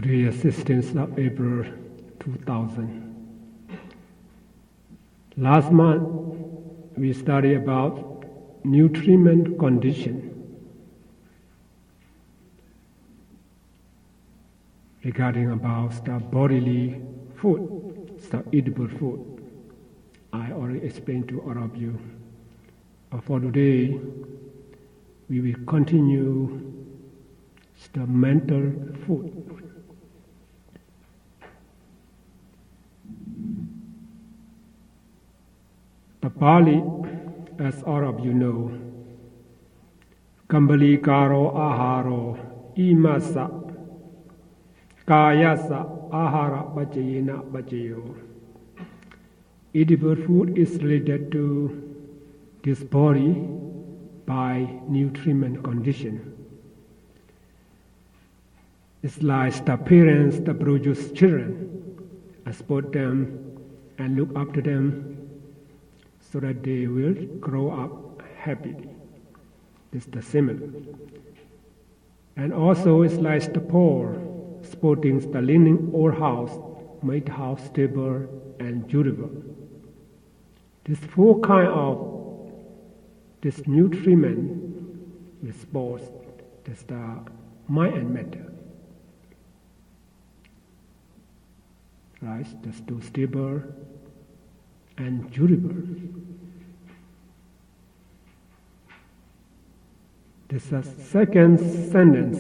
Today is 16th of April 2000. Last month we studied about nutriment condition regarding about the bodily food, the edible food. I already explained to all of you. For today, we will continue the mental food. The Pali, as all of you know, Kambali Karo Aharo Imasa Kayasa Ahara Bachayena Bachayo. Edible food is related to this body by nutriment condition. It's like the parents that produce children, support them and look after them so that they will grow up happily. This is the similar. And also it's like the poor supporting the leaning old house, made house stable and durable. These four kinds of this nutriment response, that's the mind and matter. Right? That's to stable and durable. This is the second sentence.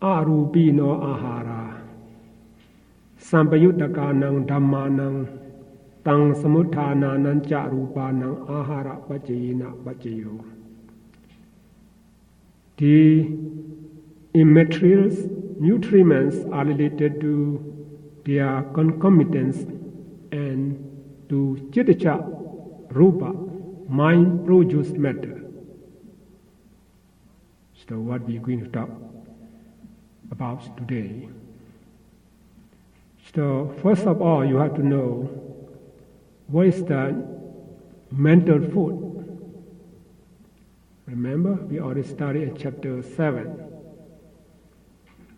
Arubino ahara Sampayuttakanang dhammanang tang samutthānānaṁ ca rūpānaṁ ahara pacayena pacayo. The immaterial nutriments are related to their concomitants and to citta rupa, mind produced matter. So what we are going to talk about today. So first of all, you have to know what is the mental food. Remember, we already studied in chapter 7.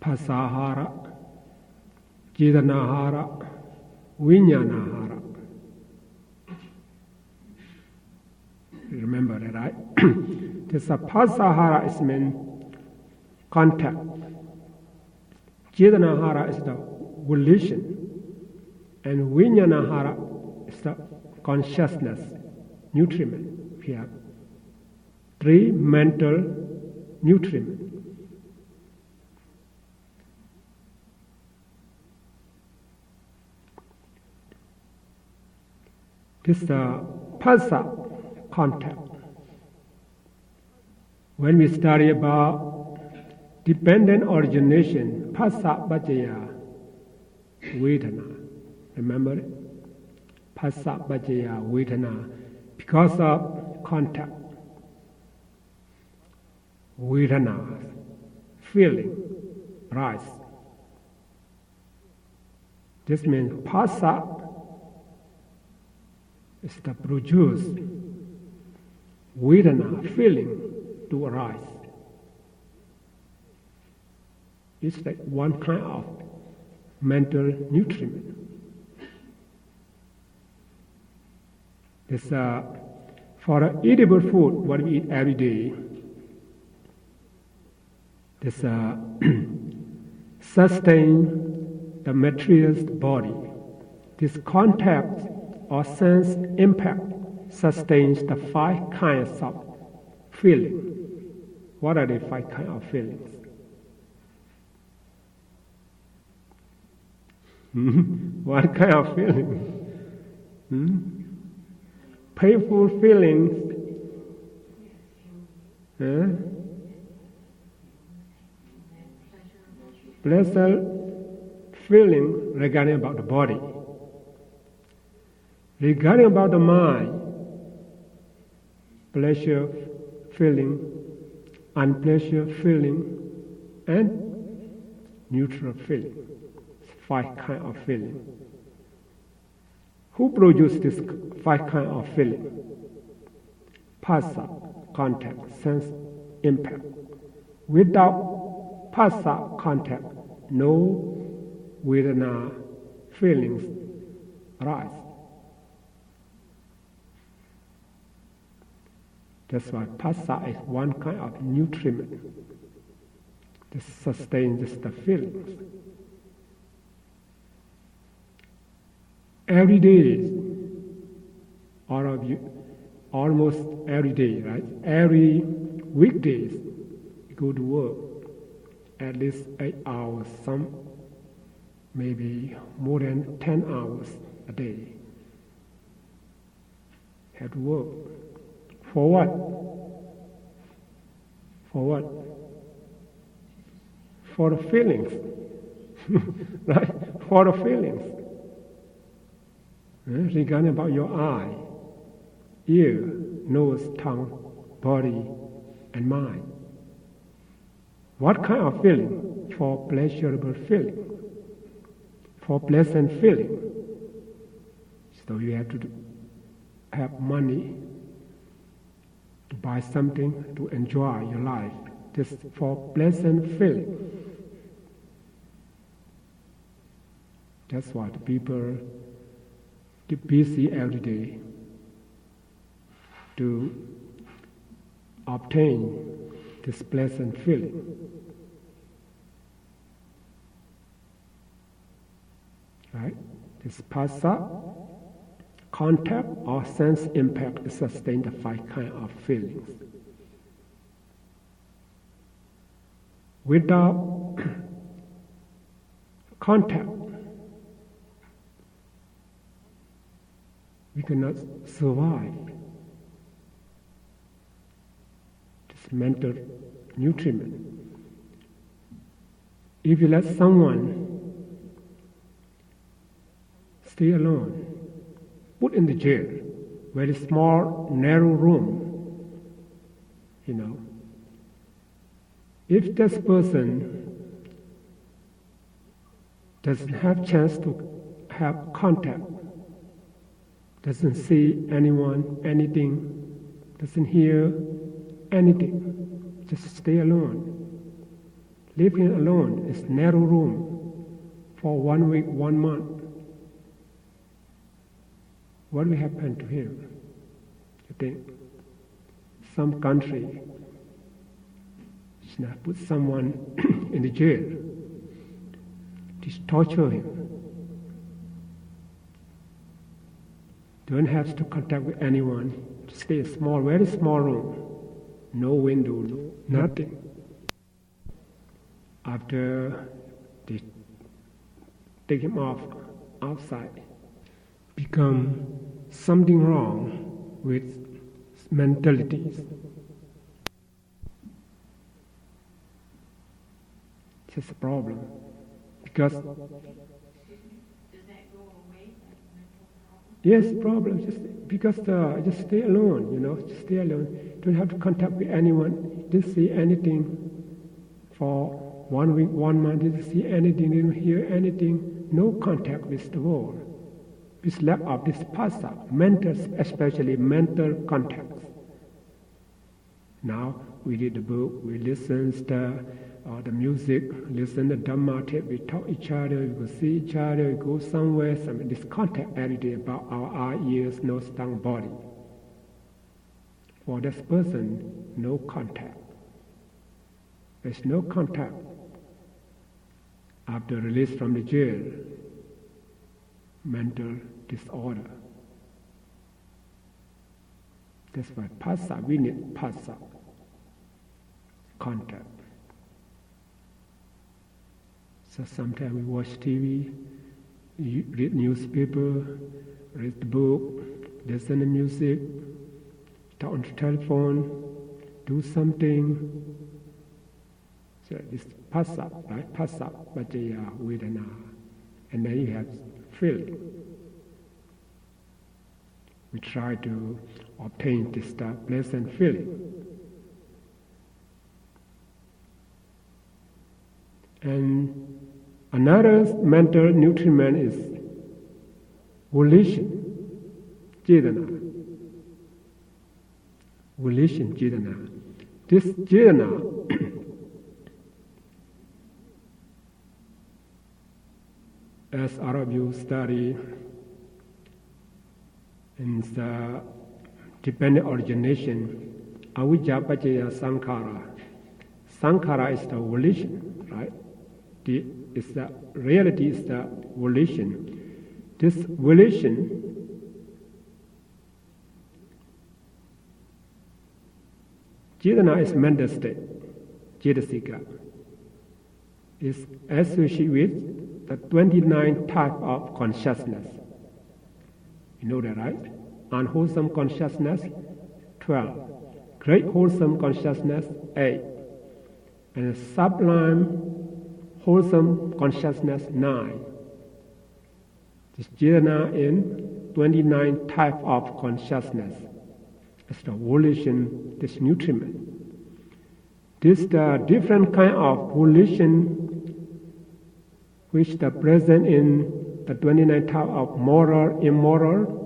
Pasahara, Chetanahara, Vijñānahara. Remember that, right? This pasahara is meant contact. Chetanahara is the volition. And Vijñānahara is the consciousness, nutriment. We have three mental nutriment. This is the phassa, contact. When we study about dependent origination, phassa pacaya vedana. Remember it? Phassa pacaya vedana. Because of contact. Vedana, feeling, rise. This means phassa is the produce vedana, feeling to arise. It's like one kind of mental nutriment. This for edible food, what we eat every day, this sustain the material body. This contact or sense impact sustains the five kinds of feeling. What are the five kinds of feelings? What kind of feeling? Painful feelings. Pleasure feeling regarding about the body. Regarding about the mind, pleasure feeling, unpleasure feeling, and neutral feeling. Five kinds of feeling. Who produced this five kinds of feeling? Phassa, contact, sense, impact. Without phassa contact, no vedana feelings arise. That's why phassa is one kind of nutriment that sustains the feelings. Every day, all of you, almost every day, right? Every weekdays, you go to work at least 8 hours, some maybe more than 10 hours a day. Have to work. For what? For what? For the feelings. Right? For the feelings. Regarding about your eye, ear, nose, tongue, body, and mind. What kind of feeling? For pleasurable feeling. For pleasant feeling. So you have to have money to buy something to enjoy your life. Just for pleasant feeling. That's what people keep busy every day to obtain this pleasant feeling. Right? This phassa, contact or sense impact sustain the 5 kinds of feelings. Without contact, we cannot survive this mental nutriment. If you let someone stay alone, put in the jail, very small, narrow room, if this person doesn't have chance to have contact, doesn't see anyone, anything, doesn't hear anything, just stay alone. Living alone is narrow room for 1 week, 1 month. What will happen to him? You think? Some country should put someone in the jail, just torture him. Don't have to contact with anyone. Just stay a small, very small room. No window, nothing. After they take him off outside, become something wrong with mentalities. It's just a problem. Because yes, problem. Just because just stay alone, just stay alone. Don't have to contact with anyone. Didn't see anything for 1 week, 1 month. Didn't see anything. Didn't hear anything. No contact with the world. This lack of this phassa, mental, especially mental contacts. Now we read the book, we listen to the music, listen to Dhamma tape, we talk each other, we go see each other, we go somewhere, this contact every day about our eye, ears, nose, tongue, body. For this person, no contact. There's no contact. After release from the jail, mental disorder. That's why phassa, we need phassa, contact. So sometimes we watch TV, read newspaper, read the book, listen to music, talk on the telephone, do something. So this phassa, right? Phassa, pajaya, vedana. And then you have feeling. We try to obtain this pleasant feeling. And another mental nutriment is volition, cetana. Volition, cetana. This cetana as all of you study in the dependent origination, avijja paccaya sankhara. Sankhara is the volition, right? The reality is the volition. This volition Chetana is mental state, Cetasika, is associated with the 29 type of consciousness. You know that, right? Unwholesome consciousness, 12. Great wholesome consciousness, 8. And sublime wholesome consciousness, 9. This Chetana in 29 type of consciousness. It's the volition, this nutriment. This the different kind of volition which the present in the 29 type of moral, immoral,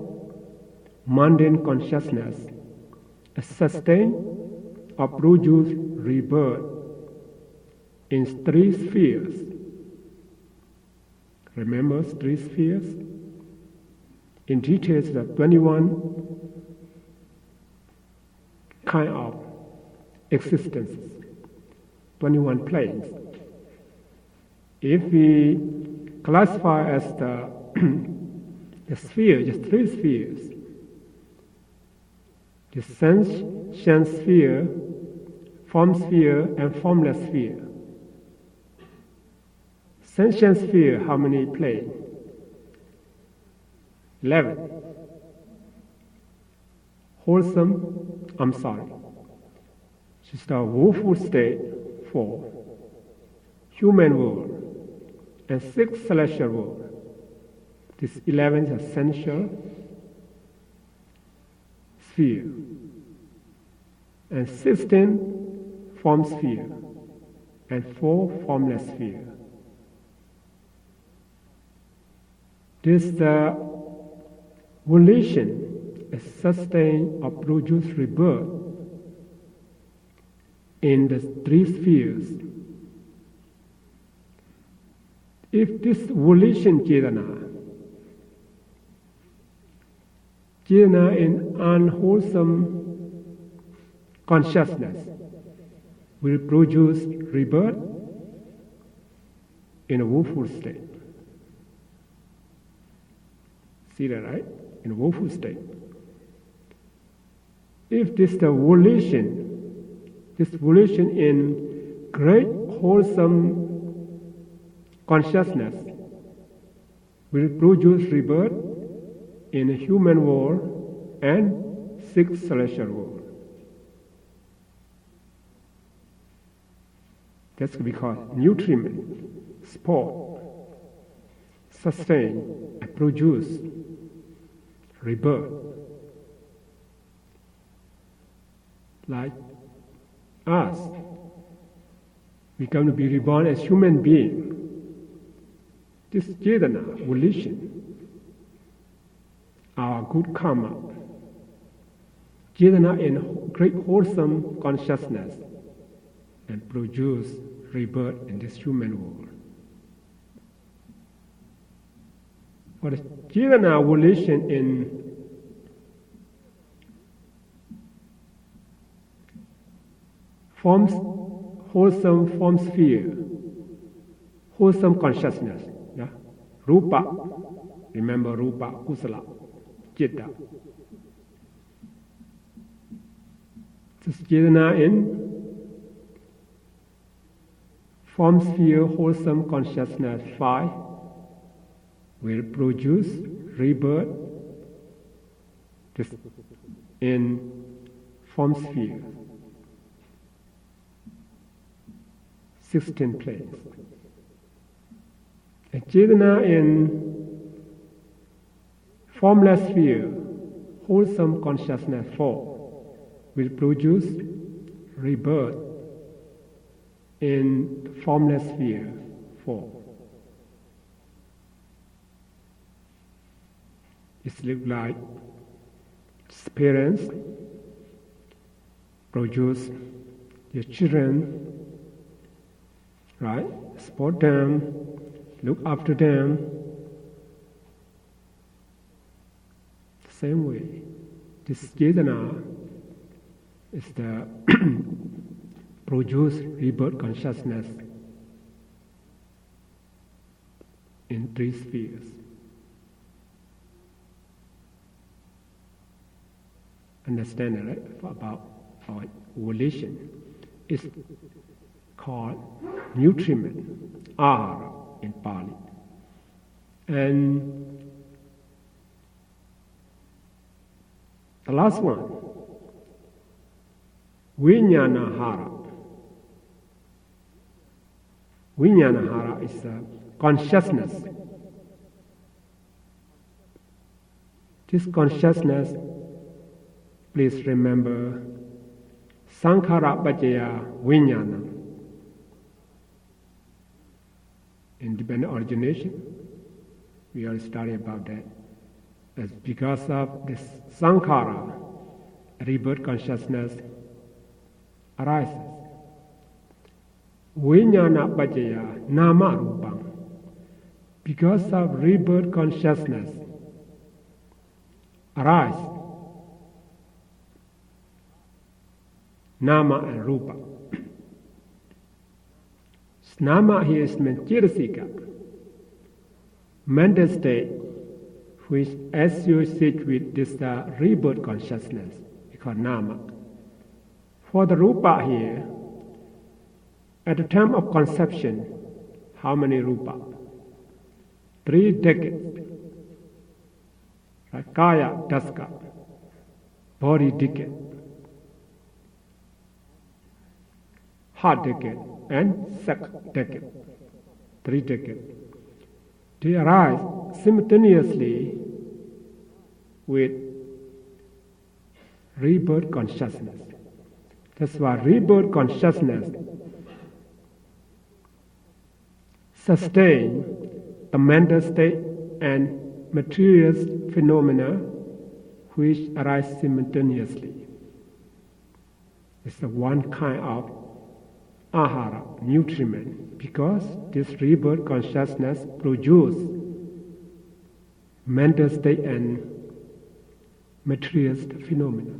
mundane consciousness, sustain or produce rebirth in 3 spheres. Remember 3 spheres? In detail, the 21 kind of existences, 21 planes. If we classify as the sphere, just 3 spheres, the sentient sphere, form sphere, and formless sphere. Sentient sphere, how many planes? 11. Just the woeful state, 4. Human world, and 6 celestial world. This 11 is essential sphere, and 16 form sphere, and 4 formless sphere. This volition is sustain or produce rebirth in the 3 spheres. If this volition Chetana in unwholesome consciousness will produce rebirth in a woeful state. See that, right? In a woeful state. If this volition in great wholesome consciousness will produce rebirth in a human world and 6 celestial world. That's because nutriment, sport, sustain, and produce rebirth. Like us, we come to be reborn as human beings. This Chetana, volition, our good karma, Chetana in great wholesome consciousness, and produce rebirth in this human world. For the Chetana volition in forms, wholesome form sphere, wholesome consciousness, yeah? Rupa, remember Rupa, Kusala, Chitta. This Chetana in form sphere, wholesome consciousness 5 will produce rebirth in form sphere. 16 planes. A Chetana in formless sphere, wholesome consciousness 4, will produce rebirth in formless sphere 4. It looks like parents produce their children, right? Support them, look after them, Same way, this Chetana is the produced rebirth consciousness in 3 spheres. Understand it, right? About our volition. It's called nutriment, ahara in Pali. And the last one, Vijnanahara. Vijnanahara is consciousness. This consciousness, please remember, Sankhara Pajaya Vijnana. Independent origination, we already studied about that. As because of this Sankhara, rebirth consciousness arises. Vijnana Pajaya Nama Rupam. Because of rebirth consciousness arise Nama and Rupa. Nama here is Chirasika, mental state which associates with this rebirth consciousness, called Nama. For the Rupa here, at the time of conception, how many Rupa? 3 decades. Right? Kaya, Daska, body decade, heart decade, and sex decade. 3 decades. They arise simultaneously with rebirth consciousness. That's why rebirth consciousness sustains the mental state and material phenomena which arise simultaneously. It's the one kind of ahara, nutriment, because this rebirth consciousness produces mental state and material phenomena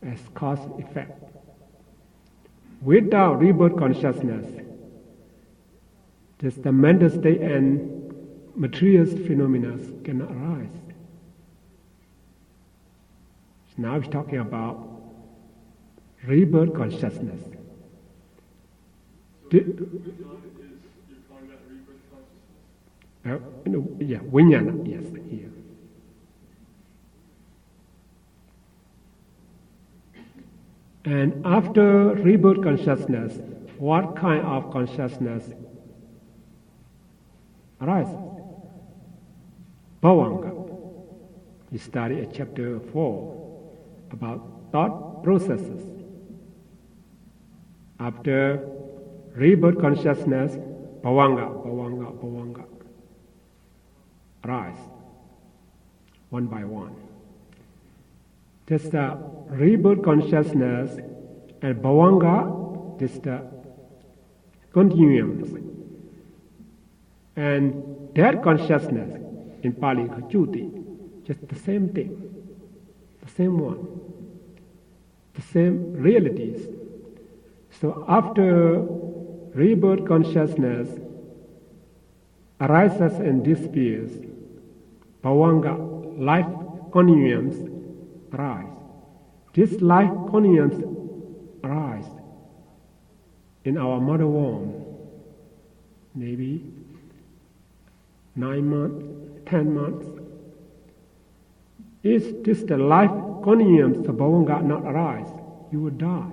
as cause effect. Without rebirth consciousness, just the mental state and material phenomena cannot arise. So now we're talking about rebirth consciousness. You're talking about rebirth consciousness? Yeah, Vijnana, yes, here. And after rebirth consciousness, what kind of consciousness arises? Bhavanga. We study at chapter 4 about thought processes. After rebirth consciousness, bhavanga arise one by one. Just the rebirth consciousness and bhavanga, just the continuums. And that consciousness, in Pali, Juti, just the same thing, the same one, the same realities. So after rebirth consciousness arises in these spheres, bhavanga, life continuums, arise. This life continuums arise in our mother womb, maybe 9 months, 10 months. Is this the life continuums, the bhavanga not arise, you will die.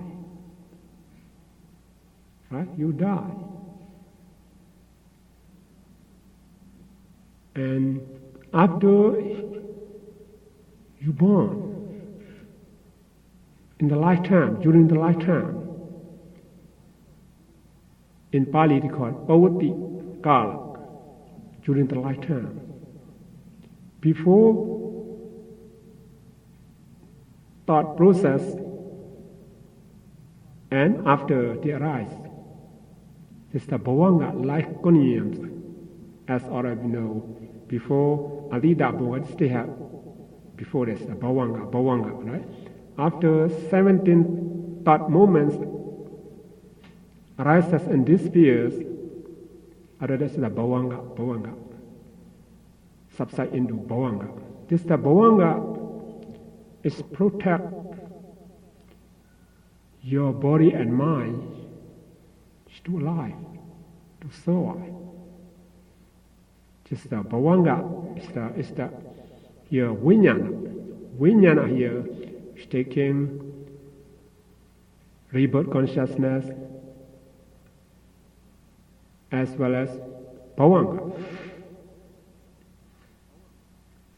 Right? You die. And after you born, in the lifetime, during the lifetime, in Pali they call it Pavati Kala, during the lifetime. Before thought process and after they arise, it's the bhavanga life continuums, as already know, before Adida Bhava, still have, before this, the Bhavanga, right? After 17 thought moments arises and disappears, other than the Bhavanga, subside into Bhavanga. This the Bhavanga is protect your body and mind to life, to survive. Just the Bhavanga is the here Vijnana here is taking rebirth consciousness as well as Bhavanga.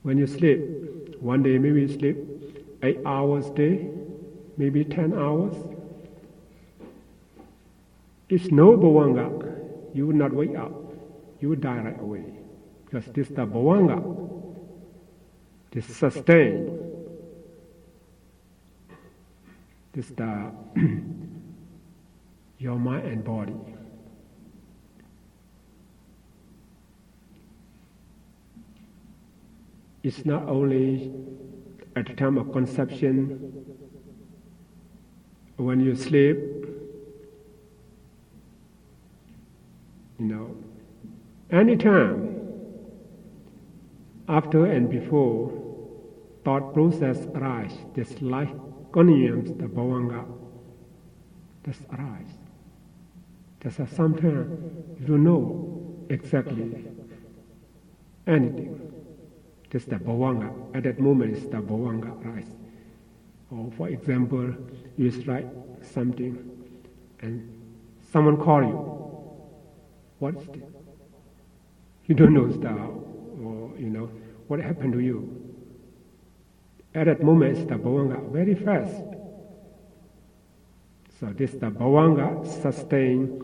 When you sleep, one day maybe you sleep 8 hours a day, maybe 10 hours. If no Bhavanga, you will not wake up. You will die right away. Because this is the Bhavanga. This sustain. This is the your mind and body. It's not only at the time of conception, when you sleep, anytime, after and before, thought process arise, this life continuums, the Bhavanga, just arise. Just sometimes you don't know exactly anything. Just the Bhavanga. At that moment, it's the Bhavanga rise. Or for example, you write something and someone call you. What's it? You don't know what happened to you. At that moment, it's the Bhavanga, very fast. So this the Bhavanga sustain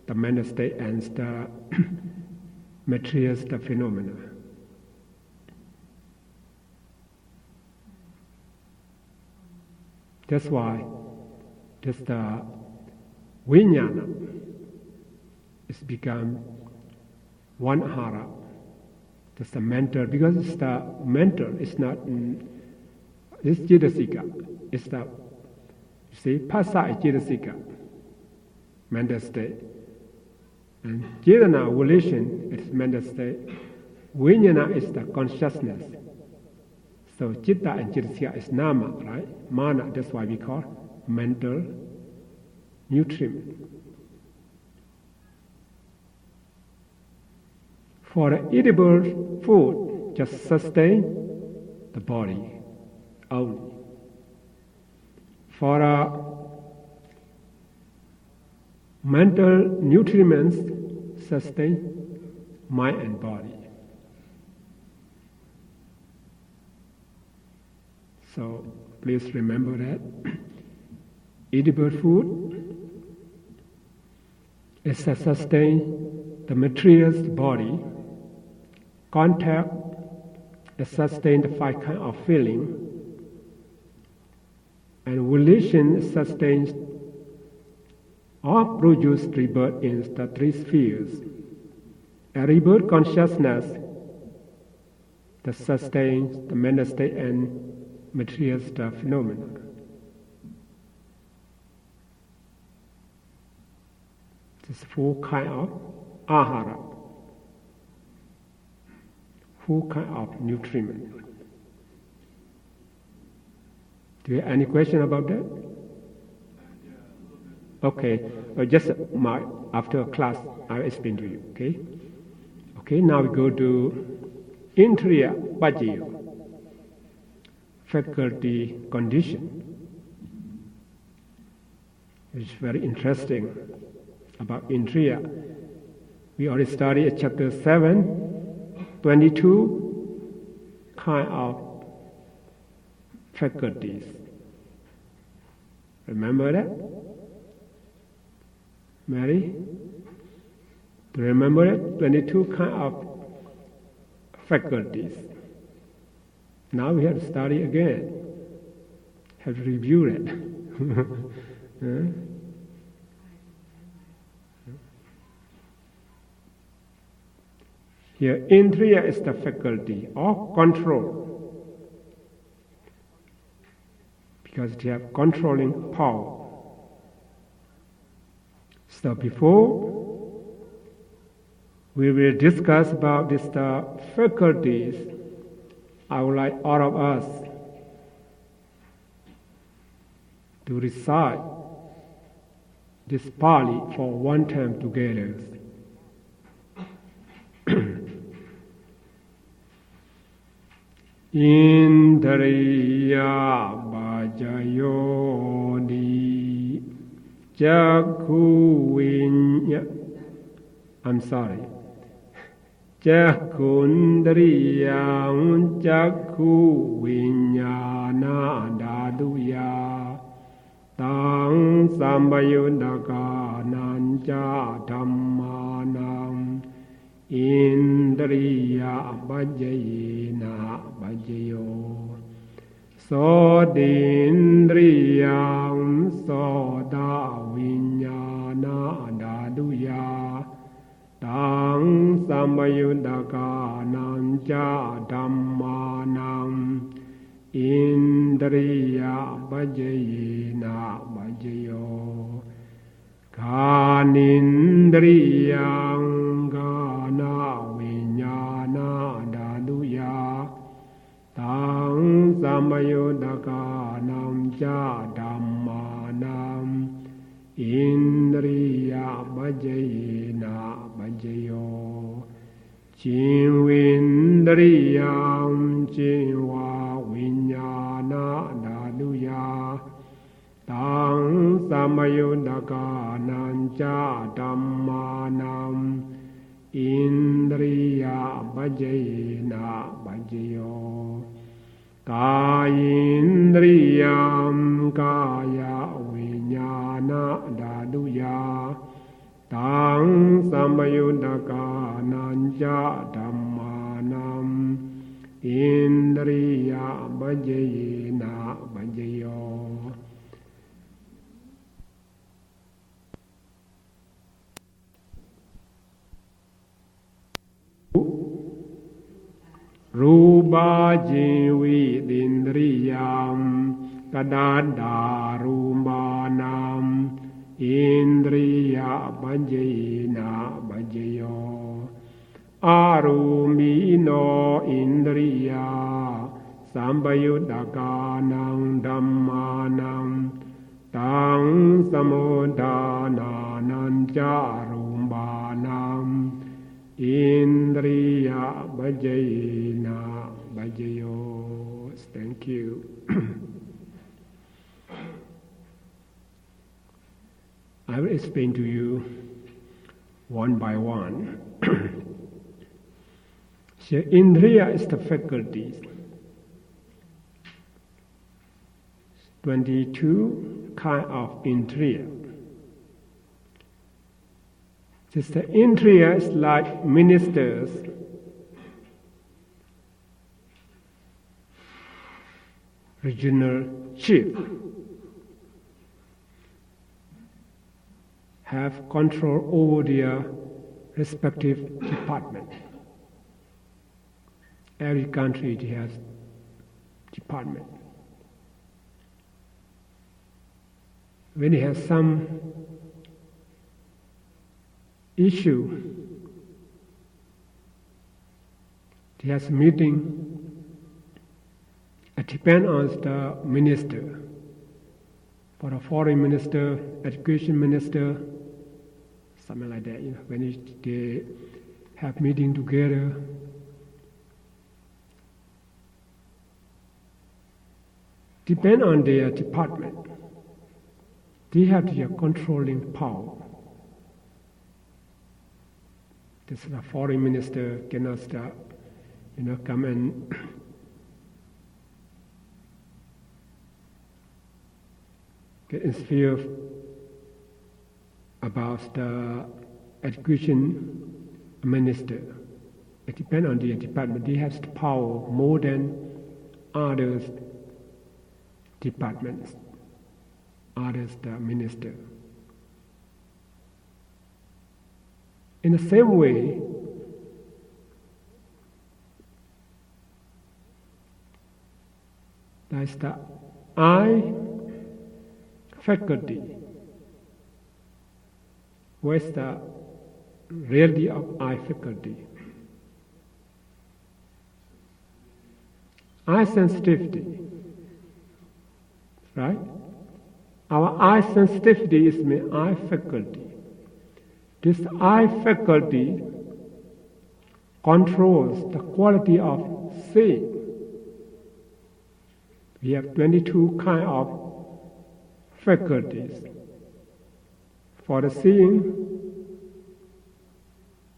the mental state and the material the phenomena. That's why just the Vijnana is become one hara. Just the mental, because it's the mental, it's not, it's Cetasika. It's the, Phassa is Cetasika, mental state. And Chetana, volition, is mental state. Vijnana is the consciousness. So Chitta and Cetasika is Nama, right? Mana, that's why we call mental nutriment. For the edible food, just sustain the body only. For mental nutriments, sustain mind and body. So please remember that edible food is to sustain the material body. Contact is sustain the 5 kinds of feeling. And volition sustains or produces rebirth in the 3 spheres. A rebirth consciousness that sustains the mental state and material phenomena. This 4 kinds of ahara, 4 kinds of nutriment. Do you have any question about that? Okay, just after class I'll explain to you, okay? Okay, now we go to Indriya Bajya, faculty condition. It's very interesting about Indriya. We already studied chapter 7, 22 kind of faculties. Remember that? Mary? Do you remember it? 22 kind of faculties. Now we have to study again. Have to review it. Here, indriya is the faculty or control, because they have controlling power. So before we will discuss about these faculties, I would like all of us to recite this Pali for one time together. Indriya bhajayoni jakhu vinya. I'm sorry. Jakhundriyam jakhu vinyana daduya tang sambayundaka nancha dhammanam indriya bhajayena bhajayo sodindriyam soda vinyana daduya tang sambayundaka nancha dhammanam indriya bhajayena bhajayo kanindriyam gana vinyana daduya tang sambayundaka nancha dhammanam indriya bhajayena bhajayo chivindriyam chiva vinyana daduya tang samayundaka nancha dhammanam indriya bhajayena bhajayo kayindriyam kaya vinyana daduya tang samayundaka nancha dhammanam indriya bhajayena bhajayo Rupa jivi indriyam kadadarumanam indriya bhajayena bhajayo arumino indriya sambayudakanam dhammanam tang samudhananam charumbanam indriya bhajayena bhajayo. Thank you. I will explain to you one by one. So indriya is the faculties. 22 kind of indriya. Just the indriya is like ministers. Regional chief have control over their respective department. Every country has department. When it has some issue, it has a meeting. It depends on the minister. For a foreign minister, education minister, something like that. When they have meeting together, depend on their department. They have their controlling power. This is a foreign minister cannot start, come and get inspired about the education minister. It depends on the department. They have the power more than others departments, others the minister. In the same way, There's the eye faculty. Where's the reality of eye faculty? Eye sensitivity, right? Our eye sensitivity is my eye faculty. This eye faculty controls the quality of seeing. We have 22 kinds of faculties. For the seeing,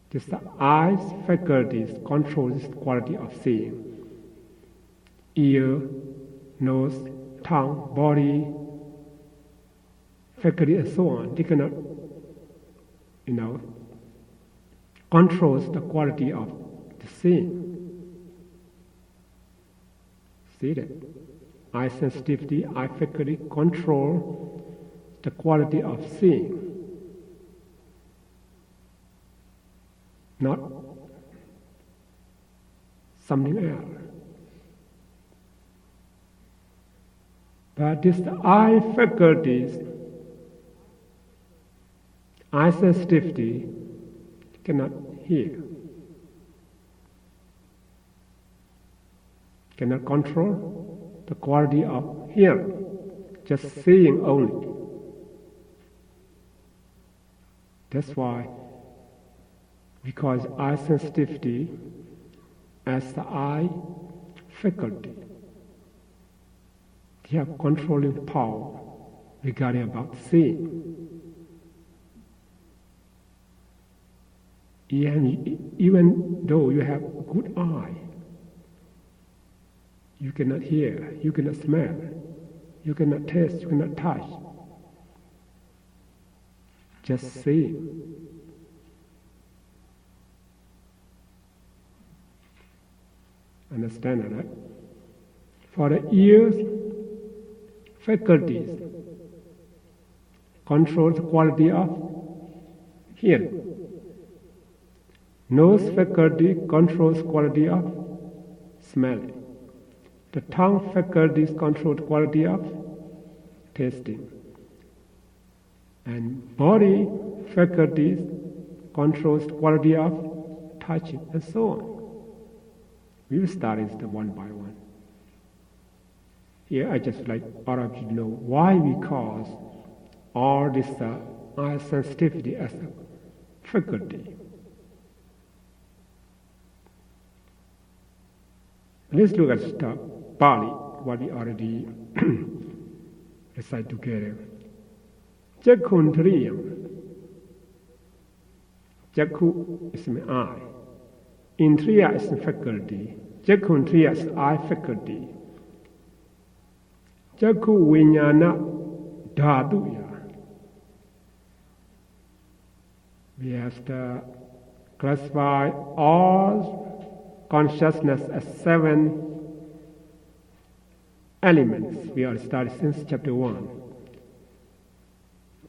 this eyes faculties controls the quality of seeing. Ear, nose, tongue, body, faculty, and so on. They cannot, controls the quality of the seeing. See that? Eye sensitivity, eye faculty control the quality of seeing. Not something else. But this eye faculties, eye sensitivity cannot hear, cannot control the quality of hearing, just seeing only. That's why we call eye sensitivity as the eye faculty. They have controlling power regarding about seeing. Even though you have good eye, you cannot hear, you cannot smell, you cannot taste, you cannot touch. Just seeing. Understand that, right? For the ears, faculties control the quality of hearing. Nose faculty controls quality of smelling. The tongue faculties control the quality of tasting. And body faculties controls the quality of touching, and so on. We will study them one by one. Here I just like all of you to know why we call all this eye sensitivity as a faculty. Let's look at the Pali, what we already recite together. Jakkhuntriyam. Jakkhu is my eye. Indriya is the faculty. Jakkhuntriya is eye faculty. Jakkhu viññāna dhātuya. We have to classify all consciousness as 7 elements. We are started since chapter 1.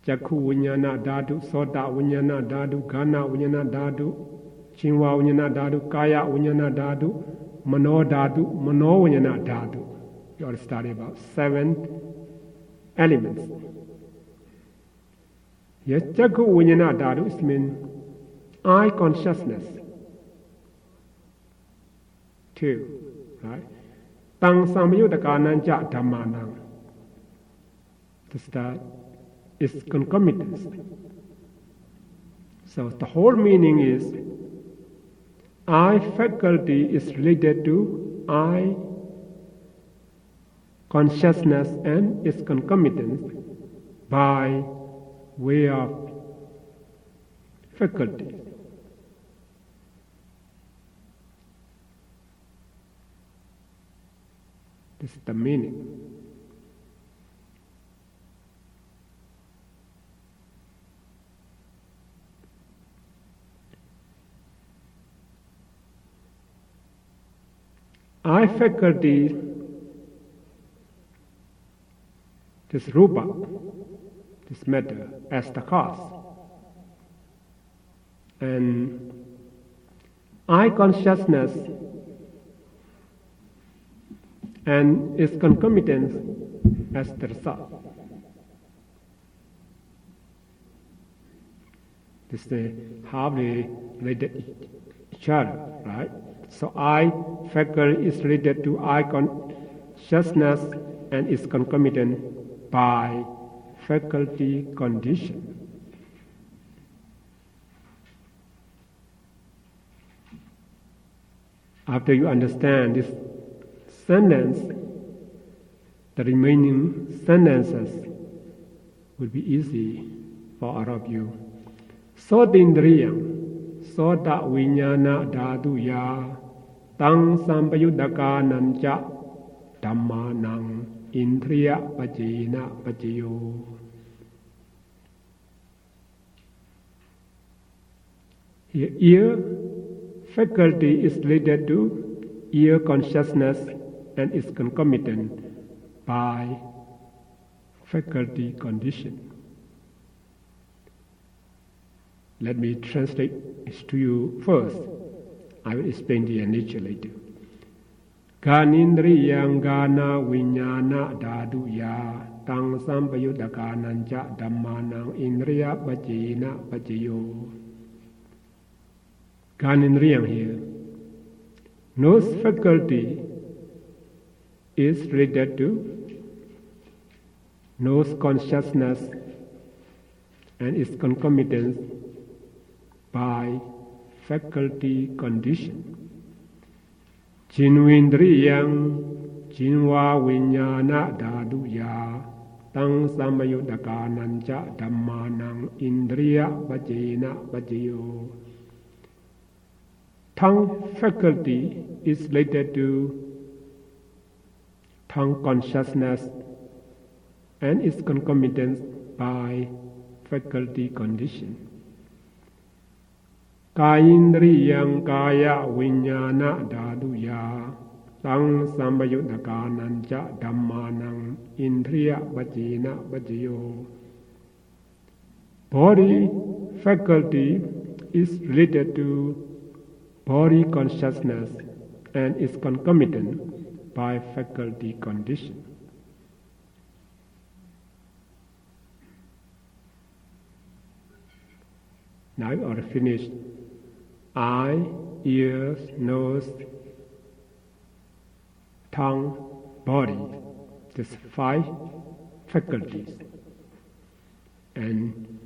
Jakkhu viññāna dhātu, sota viññāna dhātu, ghana viññāna dhātu, chinva viññāna dhātu, kaya viññāna dhātu, mano dhātu, mano viññāna dhātu. We are studying about 7 elements. Yes, Jakkhu viññāna dhātu means eye consciousness. 2, right? Tang samyudakananja dhammanang. That is concomitance. So the whole meaning is eye faculty is related to eye consciousness and its concomitance by way of faculty. This is the meaning. Eye faculty, this rupa, this matter, as the cause. And eye consciousness and its concomitants as the result. This is how they related each other, right? So I faculty is related to I consciousness and is concomitant by faculty condition. After you understand this sentence, the remaining sentences will be easy for all of you. Sotindriyam, sota vinyana dhatuya, tang sampayudakanancha dhammanang indriya pajena pajayo. Here, ear faculty is related to ear consciousness and is concomitant by faculty condition. Let me translate it to you first. I will explain the nature later. Ganindriyam gana vinyana dhaduya tang sampayudakanancha dhammanang indriya pajena pajayo. Ganindriyam here. Nose faculty is related to nose consciousness and its concomitants by faculty condition. Jinvindriyam jinva vinyana dhaduya tang samayudakanancha dhammanang indriya pajena pajayo. Tongue faculty is related to tongue consciousness and its concomitants by faculty condition. Kayindriyam kaya vinyana dhaduya tang sampayudakanancha dhammanang indriya pajena pajayo. Body faculty is related to body consciousness and is concomitant by faculty condition. Now we are finished. Eye, ears, nose, tongue, body. There's 5 faculties. And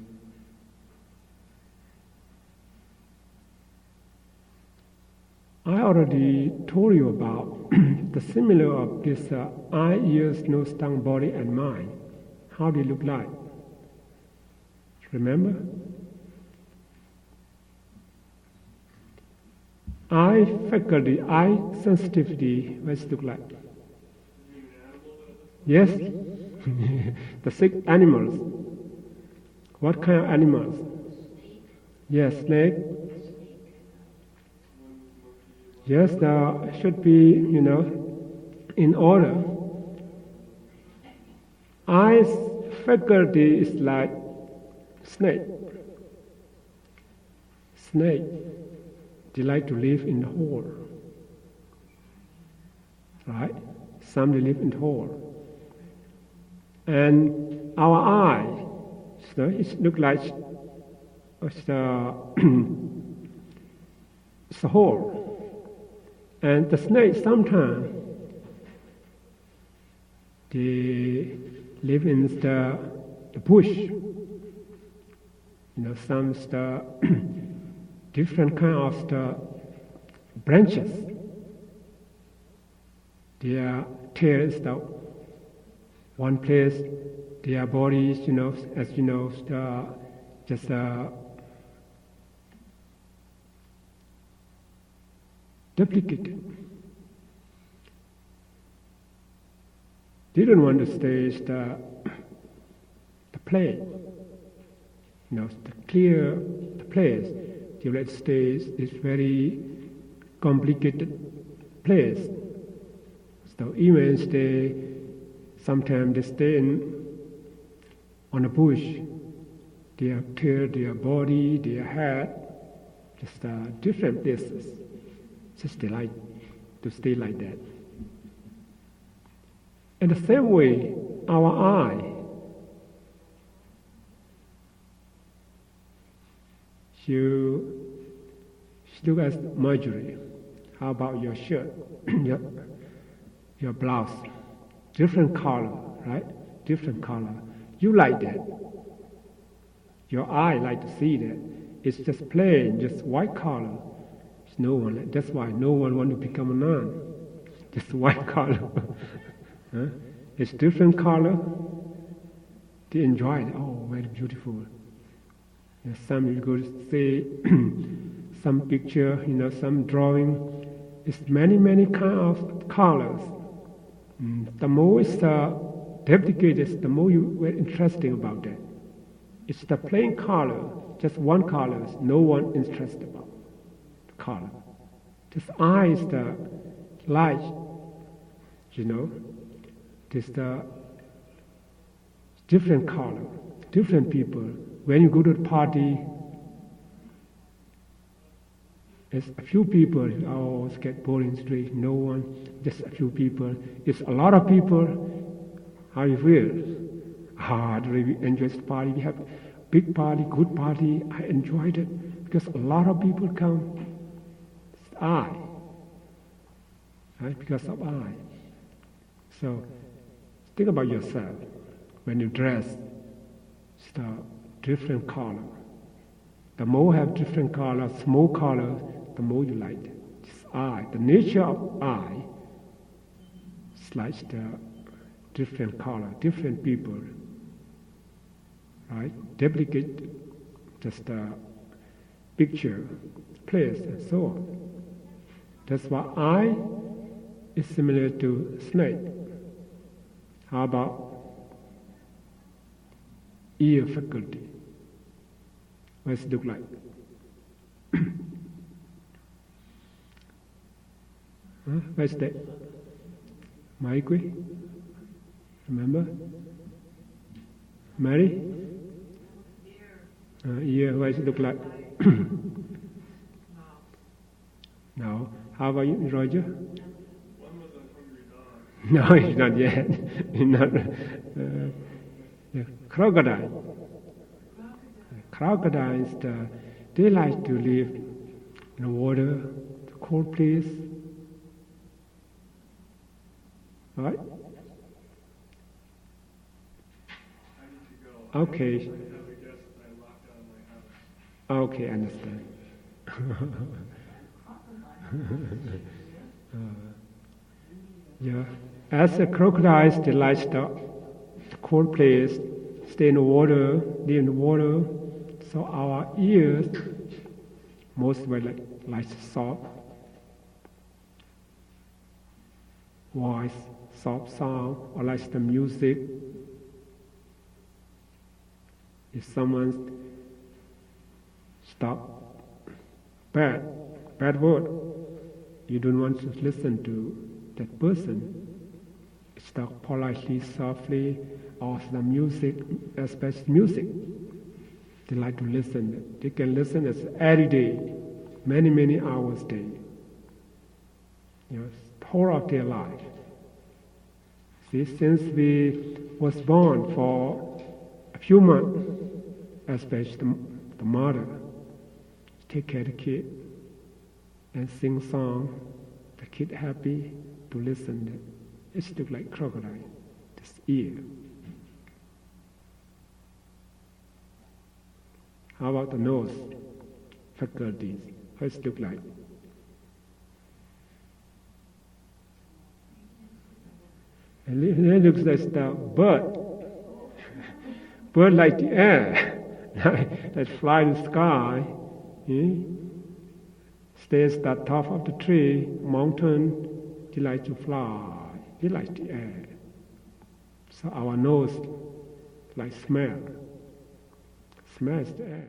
I already told you about the similar of this eye, ears, nose, tongue, body, and mind. How do they look like? Remember? Eye faculty, eye sensitivity, what does it look like? Yes? The 6 animals. What kind of animals? Yes, snake. Yes, should be, in order. Eyes faculty is like snake. Snake, they like to live in the hole. Right? Some they live in the hole. And our eye, it looks like it's a hole. And the snake sometimes they live in the bush. Some different kind of the branches. Their tail is the one place. Their bodies, as you know, just duplicated. They don't want to stay the play. To clear the place. They let stay this very complicated place. So even sometimes they stay on a bush. Their tail, their body, their head, just different places. Just they like to stay like that. In the same way, our eye, you look at Marjorie. How about your shirt, your blouse? Different color, right? Different color. You like that. Your eye like to see that. It's just plain, just white color. It's no one. That's why no one want to become a nun. Just white color. Huh? It's different color. They enjoy it. Oh, very beautiful. Some you go to see some picture, some drawing. It's many kind of colors. The more it's dedicated, the more you are interesting about that. It's the plain color, just one color. No one interested about the color. This eye is the light. This the different color, different people. When you go to a party, it's a few people. Oh, it's get boring street. No one, just a few people. It's a lot of people. How you feel? I really enjoy the party. We have big party, good party. I enjoyed it because a lot of people come. It's I, right? Because of I. So think about yourself when you dress. It's the different color. The more have different colors, small colors, the more you like it. It's I. The nature of I is like the different color, different people. Right? Duplicate just a picture, place, and so on. That's why I is similar to snake. How about ear faculty? What does it look like? What's that? Maikwe? Remember? Mary? Ear, what does it look like? No. How about you, Roger? One was a hungry dog. No, it's not yet. It's not. Crocodile. Crocodiles, they like to live in the water, the cold place. Right? I need to go. Okay. I have a guest and I locked out of my house. Okay, understand. Yeah. As a crocodiles, they like the cold place, stay in the water, live in the water. So our ears, most were like soft voice, soft sound, or like the music. If someone stop bad word, you don't want to listen to that person. Stop politely, softly, or the music, especially music. They like to listen. They can listen as every day, many hours a day. Whole of their life. See, since we was born for a few months, especially the mother, take care of the kid and sing song, the kid happy to listen. It's look like crocodile, this ear. How about the nose faculties? How does it look like? And it looks like the bird. Bird like the air, that fly in the sky, stays at the top of the tree, mountain, they like to fly, they like the air. So our nose like smells the air.